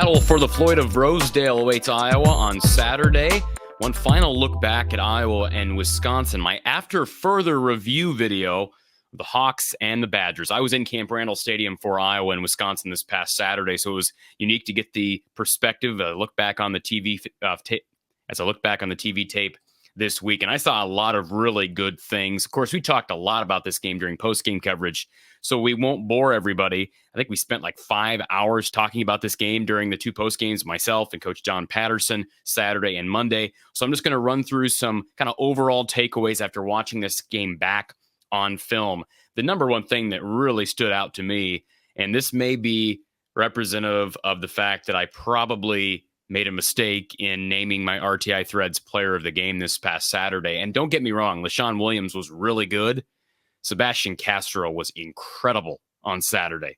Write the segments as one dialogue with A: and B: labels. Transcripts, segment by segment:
A: battle for the Floyd of Rosedale awaits Iowa on Saturday. One final look back at Iowa and Wisconsin. My after further review video of the Hawks and the Badgers. I was in Camp Randall Stadium for Iowa and Wisconsin this past Saturday, so it was unique to get the perspective, a look back on the TV tape this week. And I saw a lot of really good things. Of course, we talked a lot about this game during post-game coverage, so we won't bore everybody. I think we spent like 5 hours talking about this game during the two post games, myself and Coach John Patterson, Saturday and Monday. So I'm just going to run through some kind of overall takeaways after watching this game back on film. The number one thing that really stood out to me, and this may be representative of the fact that I probably made a mistake in naming my RTI Threads player of the game this past Saturday. And don't get me wrong, LaShawn Williams was really good. Sebastian Castro was incredible on Saturday.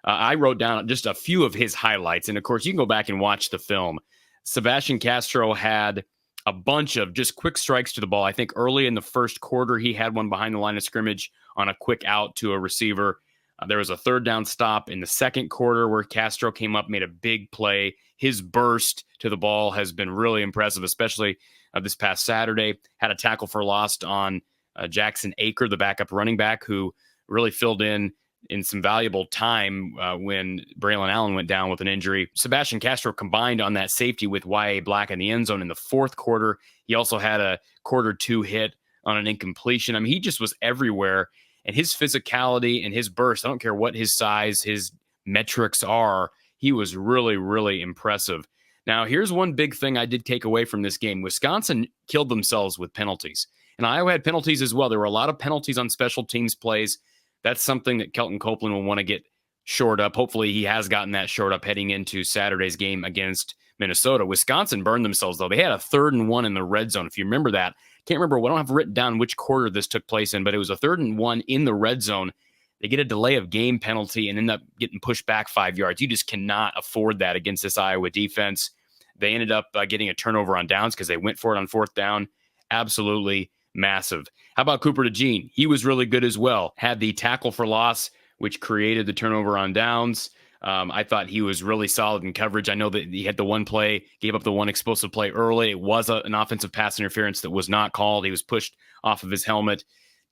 A: I wrote down just a few of his highlights. And of course, you can go back and watch the film. Sebastian Castro had a bunch of just quick strikes to the ball. I think early in the first quarter, he had one behind the line of scrimmage on a quick out to a receiver. There was a third down stop in the second quarter where Castro came up, made a big play. His burst to the ball has been really impressive, especially this past Saturday. Had a tackle for loss on Jackson Aker, the backup running back, who really filled in some valuable time when Braylon Allen went down with an injury. Sebastian Castro combined on that safety with Y.A. Black in the end zone in the fourth quarter. He also had a quarter two hit on an incompletion. I mean, he just was everywhere. And his physicality and his burst, I don't care what his size, his metrics are, he was really, really impressive. Now, here's one big thing I did take away from this game. Wisconsin killed themselves with penalties. And Iowa had penalties as well. There were a lot of penalties on special teams plays. That's something that Kelton Copeland will want to get shored up. Hopefully he has gotten that shored up heading into Saturday's game against Minnesota. Wisconsin burned themselves, though. They had a 3rd and 1 in the red zone. If you remember that, can't remember. I don't have written down which quarter this took place in, but it was a 3rd and 1 in the red zone. They get a delay of game penalty and end up getting pushed back 5 yards. You just cannot afford that against this Iowa defense. They ended up getting a turnover on downs because they went for it on 4th down. Absolutely massive. How about Cooper DeJean? He was really good as well. Had the tackle for loss, which created the turnover on downs. I thought he was really solid in coverage. I know that he had the one play, gave up the one explosive play early. It was an offensive pass interference that was not called. He was pushed off of his helmet.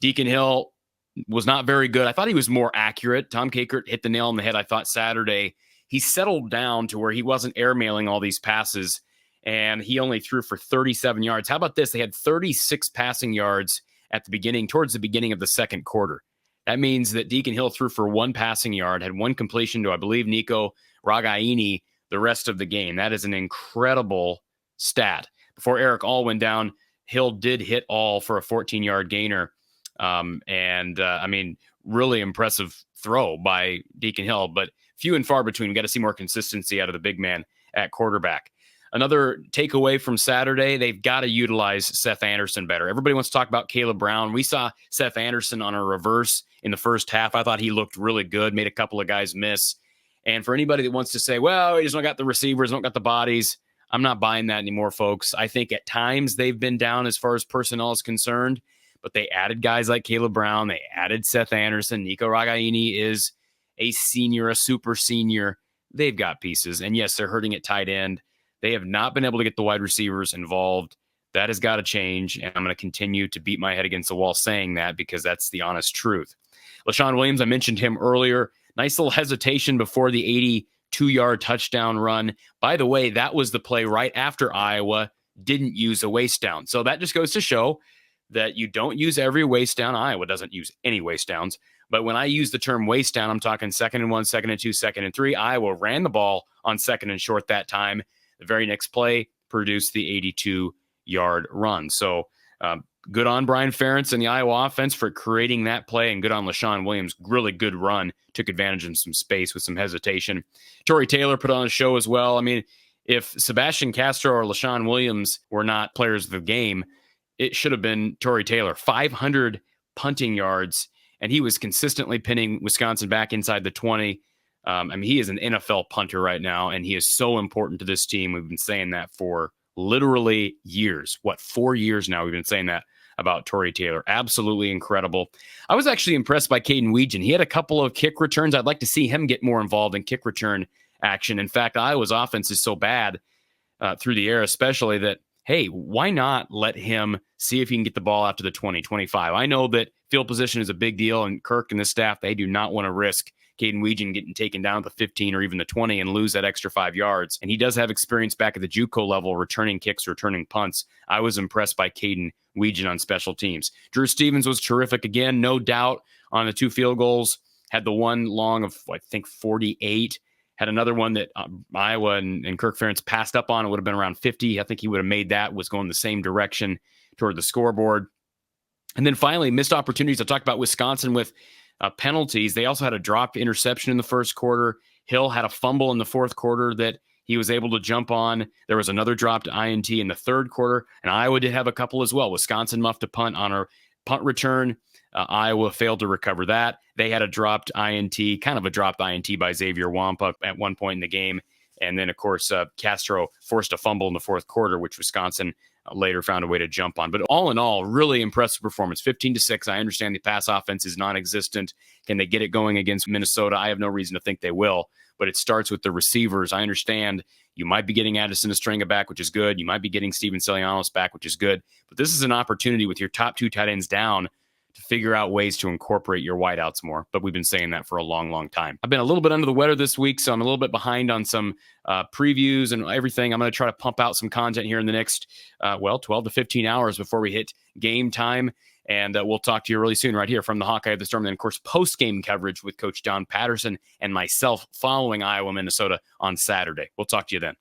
A: Deacon Hill was not very good. I thought he was more accurate. Tom Kakert hit the nail on the head, I thought, Saturday. He settled down to where he wasn't airmailing all these passes, and he only threw for 37 yards. How about this? They had 36 passing yards towards the beginning of the second quarter. That means that Deacon Hill threw for 1 passing yard, had 1 completion to, I believe, Nico Ragaini the rest of the game. That is an incredible stat. Before Eric All went down, Hill did hit All for a 14-yard gainer. I mean, really impressive throw by Deacon Hill, but few and far between. We got to see more consistency out of the big man at quarterback. Another takeaway from Saturday, they've got to utilize Seth Anderson better. Everybody wants to talk about Caleb Brown. We saw Seth Anderson on a reverse in the first half. I thought he looked really good, made a couple of guys miss. And for anybody that wants to say, well, he just don't got the receivers, don't got the bodies, I'm not buying that anymore, folks. I think at times they've been down as far as personnel is concerned, but they added guys like Caleb Brown. They added Seth Anderson. Nico Ragaini is a senior, a super senior. They've got pieces. And yes, they're hurting at tight end. They have not been able to get the wide receivers involved. That has got to change, and I'm going to continue to beat my head against the wall saying that because that's the honest truth. LaShawn Williams, I mentioned him earlier. Nice little hesitation before the 82-yard touchdown run. By the way, that was the play right after Iowa didn't use a waste down. So that just goes to show that you don't use every waste down. Iowa doesn't use any waste downs. But when I use the term waste down, I'm talking 2nd and 1, 2nd and 2, 2nd and 3. Iowa ran the ball on 2nd and short that time. The very next play produced the 82-yard run. So good on Brian Ferentz and the Iowa offense for creating that play, and good on LaShawn Williams. Really good run. Took advantage of some space with some hesitation. Tory Taylor put on a show as well. I mean, if Sebastian Castro or LaShawn Williams were not players of the game, it should have been Tory Taylor. 500 punting yards, and he was consistently pinning Wisconsin back inside the 20. I mean, he is an NFL punter right now, and he is so important to this team. We've been saying that for literally years. 4 years now we've been saying that about Tory Taylor. Absolutely incredible. I was actually impressed by Caden Weegan. He had a couple of kick returns. I'd like to see him get more involved in kick return action. In fact, Iowa's offense is so bad through the air, especially that, hey, why not let him see if he can get the ball out to the 20, 25? I know that field position is a big deal, and Kirk and the staff, they do not want to risk Caden Weegan getting taken down at the 15 or even the 20 and lose that extra 5 yards. And he does have experience back at the JUCO level, returning kicks, returning punts. I was impressed by Caden Weegan on special teams. Drew Stevens was terrific again, no doubt, on the 2 field goals. Had the one long of, I think, 48. Had another one that Iowa and Kirk Ferentz passed up on. It would have been around 50. I think he would have made that, was going the same direction toward the scoreboard. And then finally, missed opportunities. I talked about Wisconsin with penalties. They also had a dropped interception in the first quarter. Hill had a fumble in the fourth quarter that he was able to jump on. There was another dropped INT in the third quarter, and Iowa did have a couple as well. Wisconsin muffed a punt on a punt return. Iowa failed to recover that. They had a dropped INT, kind of a dropped INT by Xavier Wampa at one point in the game. And then, of course, Castro forced a fumble in the fourth quarter, which Wisconsin later found a way to jump on. But all in all, really impressive performance. 15-6. I understand the pass offense is non-existent. Can they get it going against Minnesota? I have no reason to think they will. But it starts with the receivers. I understand you might be getting Addison Estrenga back, which is good. You might be getting Steven Selianos back, which is good. But this is an opportunity with your top 2 tight ends down to figure out ways to incorporate your wideouts more. But we've been saying that for a long, long time. I've been a little bit under the weather this week, so I'm a little bit behind on some previews and everything. I'm going to try to pump out some content here in the next, 12 to 15 hours before we hit game time. And we'll talk to you really soon right here from the Hawkeye of the Storm. And, of course, post-game coverage with Coach John Patterson and myself following Iowa, Minnesota on Saturday. We'll talk to you then.